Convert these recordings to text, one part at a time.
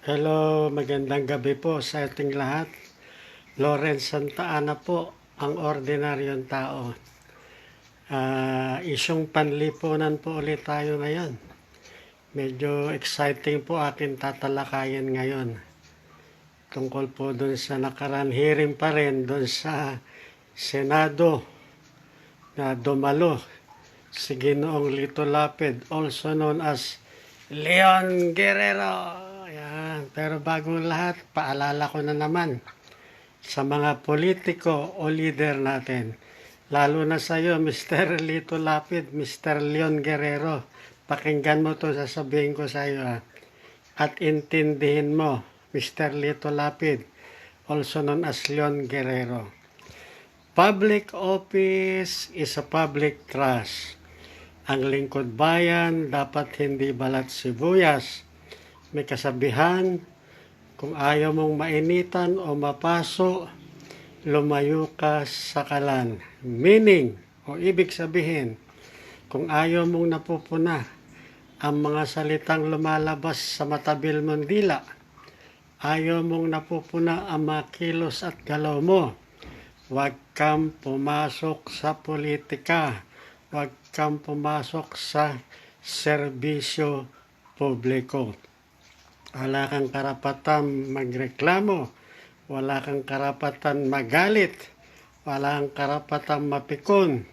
Hello, magandang gabi po sa ating lahat. Lawrence Santa Ana po, ang ordinaryong tao. Isyong panlipunan po ulit tayo ngayon. Medyo exciting po aking tatalakayin ngayon. Tungkol po dun sa nakaraan hearing pa rin dun sa Senado na dumalo si Ginoong Lito Lapid, also known as Leon Guerrero. Ayan. Pero bago lahat, paalala ko na naman sa mga politiko o leader natin. Lalo na sa iyo, Mr. Lito Lapid, Mr. Leon Guerrero. Pakinggan mo to, sasabihin ko sa iyo. At intindihin mo, Mr. Lito Lapid, also known as Leon Guerrero. Public office is a public trust. Ang lingkod bayan dapat hindi balat sibuyas. May kasabihan, kung ayaw mong mainitan o mapaso, lumayo ka sa kalan. Meaning, o ibig sabihin, kung ayaw mong napupuna ang mga salitang lumalabas sa matabil mong dila, ayaw mong napupuna ang mga kilos at galaw mo, huwag kang pumasok sa politika. Huwag kang pumasok sa serbisyo publiko. Wala kang karapatan magreklamo. Wala kang karapatan magalit. Wala kang karapatan mapikon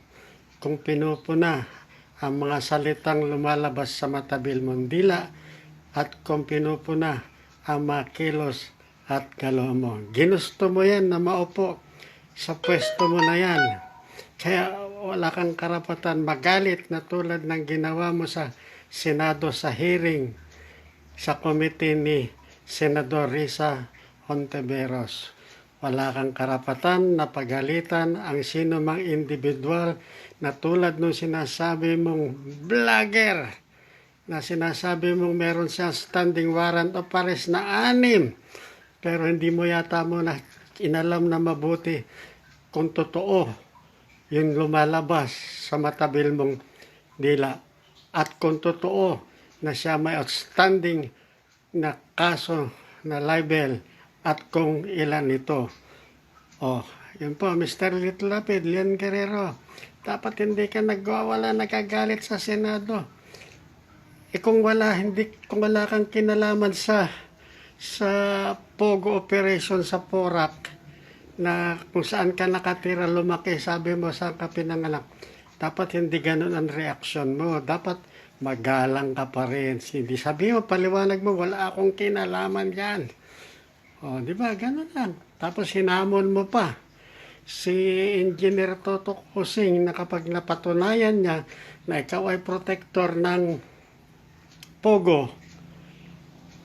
kung pinupuna ang mga salitang lumalabas sa matabil mong dila at kung pinupuna ang mga kilos at galaw mo. Ginusto mo yan na maupo sa pwesto mo na yan. Kaya wala kang karapatan magalit na tulad ng ginawa mo sa Senado sa hearing sa komite ni Senador Risa Hontiveros. Wala kang karapatan na pagalitan ang sino mang individual na tulad nung sinasabi mong vlogger na sinasabi mong meron siyang standing warrant of arrest na 6 pero hindi mo yata mo na inalam na mabuti kung totoo yung lumalabas sa matabil mong dila at kung totoo na siya may outstanding na kaso na libel at kung ilan ito. Yun po, Mr. Lito Lapid, Leon Guerrero, dapat hindi ka nagagalit sa Senado. Kung wala kang kinalaman sa Pogo operation sa Porac, na kung saan ka nakatira, lumaki, sabi mo saan ka pinanganak, dapat hindi ganun ang reaksyon mo. Dapat magalang ka pa rin. Hindi sabi mo, paliwanag mo, wala akong kinalaman yan. Di ba? Ganun lang. Tapos hinamon mo pa si Engineer Toto Kusing na kapag napatunayan niya na ikaw ay protector ng Pogo,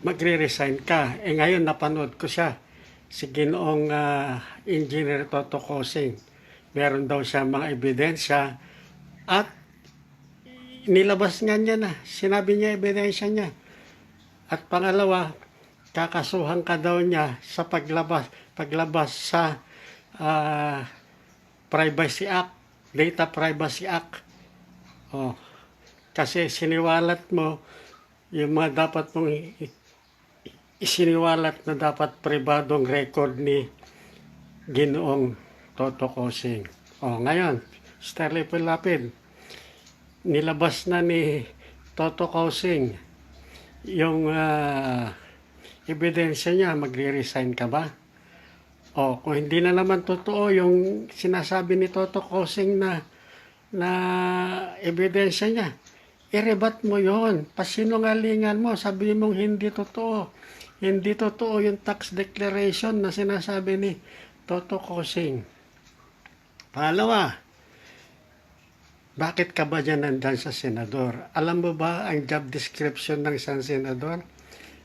magre-resign ka. Ngayon napanood ko siya, si Ginoong Engineer Toto Kusing. Meron daw siya mga ebidensya at nilabas nga niya na. Sinabi niya ebidensya niya. At pangalawa, kakasuhan ka daw niya sa paglabas sa Privacy Act, Data Privacy Act. Kasi siniwalat mo yung mga dapat mong isiniwalat na dapat pribadong record ni Ginoong Toto Kusing. Ngayon, Mr. Lito Lapid, nilabas na ni Toto Kusing yung ebidensya niya, magre-resign ka ba? Kung hindi na naman totoo yung sinasabi ni Toto Kusing na ebidensya niya, i-rebat mo yon. Pasinungalingan mo, sabi mong hindi totoo. Hindi totoo yung tax declaration na sinasabi ni Toto Kusing. Pangalawa, bakit ka ba dyan nandyan sa senador? Alam mo ba ang job description ng isang senador?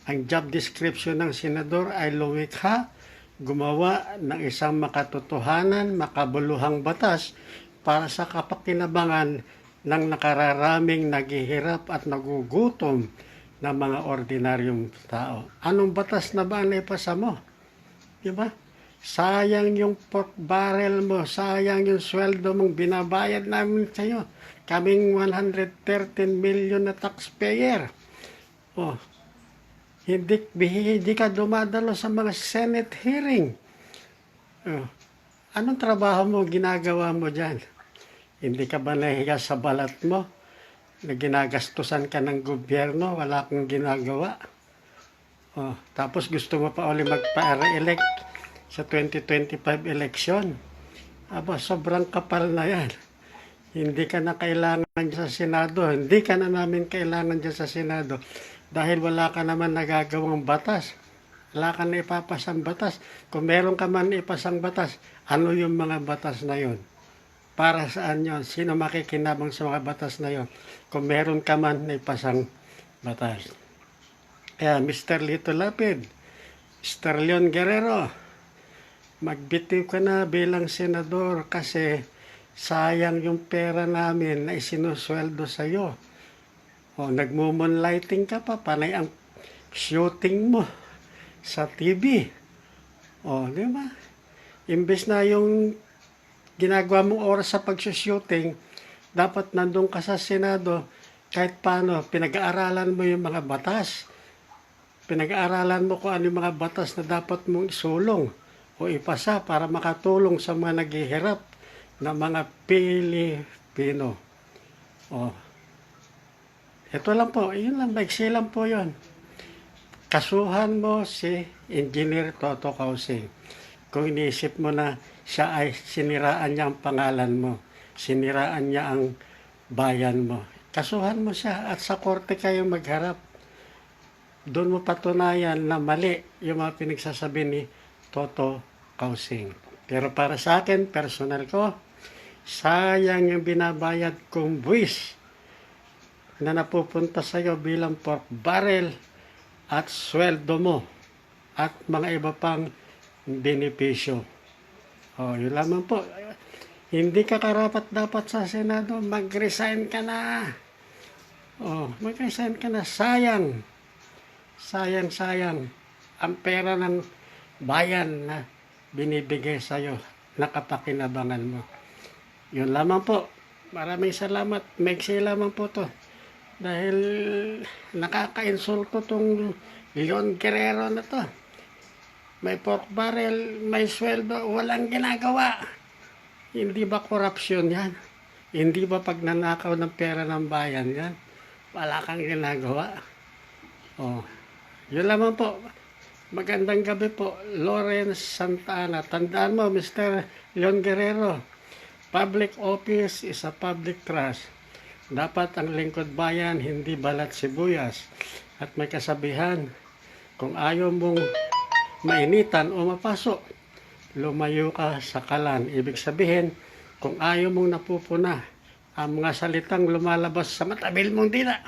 Ang job description ng senador ay lumikha, gumawa ng isang makatotohanan, makabuluhang batas para sa kapakinabangan ng nakararaming naghihirap at nagugutom na mga ordinaryong tao. Anong batas na ba ang naipasa mo? Diba? Sayang yung pork barrel mo, sayang yung sweldo mong binabayad namin sa iyo. Kaming 113 million na taxpayer. hindi ka dumadalo sa mga Senate hearing. Oh, anong trabaho mo ginagawa mo dyan? Hindi ka ba nahihiya sa balat mo na ginagastusan ka ng gobyerno, wala kang ginagawa? Oh, tapos gusto mo pa uli magpa-re-elect sa 2025 election. Aba, sobrang kapal na yan. Hindi ka na kailangan sa Senado. Hindi ka na namin kailangan dyan sa Senado dahil wala ka naman nagagawang batas. Wala ka na ipapasang batas. Kung meron ka man ipasang batas, ano yung mga batas na yon? Para saan yon? Sino makikinabang sa mga batas na yon? Kung meron ka man ipasang batas. Kaya Mr. Lito Lapid, Mr. Leon Guerrero, magbitiw ka na bilang senador kasi sayang yung pera namin na isinusweldo sa iyo. O, nagmo-moonlighting ka pa, panay ang shooting mo sa TV. O, di ba? Imbes na yung ginagawa mong oras sa pag-shooting, dapat nandun ka sa Senado, kahit paano, pinag-aaralan mo yung mga batas. Pinag-aaralan mo kung ano yung mga batas na dapat mong isulong o ipasa para makatulong sa mga naghihirap na mga Pilipino. O, ito lang po, yun lang, maiksi lang po yun. Kasuhan mo si Engineer Toto Kausing. Kung iniisip mo na siya ay siniraan niya ang pangalan mo, siniraan niya ang bayan mo, kasuhan mo siya at sa korte kayo magharap. Doon mo patunayan na mali yung mga pinagsasabi ni Toto Kausing. Pero para sa akin, personal ko, sayang yung binabayad kong buwis na napupunta sa iyo bilang pork barrel at sweldo mo at mga iba pang benepisyo. O, yun lamang po. Hindi ka karapat dapat sa Senado, mag-resign ka na. O, mag-resign ka na. Sayang. Sayang. Ang pera ng bayan na binibigay sa iyo, nakapakinabangan mo. Yun lamang po. Maraming salamat. Maiksi lamang po to. Dahil nakaka-insulto tong Leon Guerrero na to. May pork barrel, may sweldo, walang ginagawa. Hindi ba korupsyon yan? Hindi ba pagnanakaw ng pera ng bayan yan? Wala kang ginagawa. Oh, yun lamang po. Magandang gabi po, Lawrence Santa Ana. Tandaan mo, Mr. Leon Guerrero, public office is a public trust. Dapat ang lingkod bayan, hindi balat sibuyas. At may kasabihan, kung ayaw mong mainitan o mapasok, lumayo ka sa kalan. Ibig sabihin, kung ayaw mong napupuna ang mga salitang lumalabas sa matabil mong dila,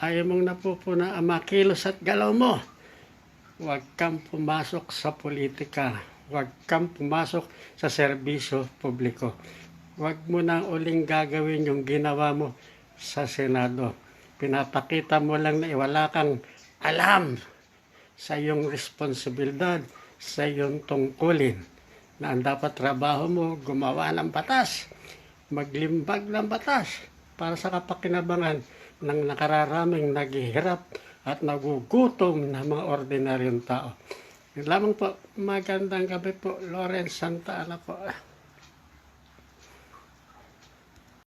ayaw mong napupuna ang mga kilos at galaw mo, huwag kang pumasok sa politika. Huwag kang pumasok sa serbisyo publiko. Huwag mo na uling gagawin yung ginawa mo sa Senado. Pinapakita mo lang na wala kang alam sa iyong responsibilidad, sa iyong tungkulin, na ang dapat trabaho mo, gumawa ng batas, maglimbag ng batas para sa kapakinabangan ng nakararaming naghihirap at nagugutom na mga ordinaryong tao. Yun lamang po, magandang gabi po, Lawrence Santa Ana po.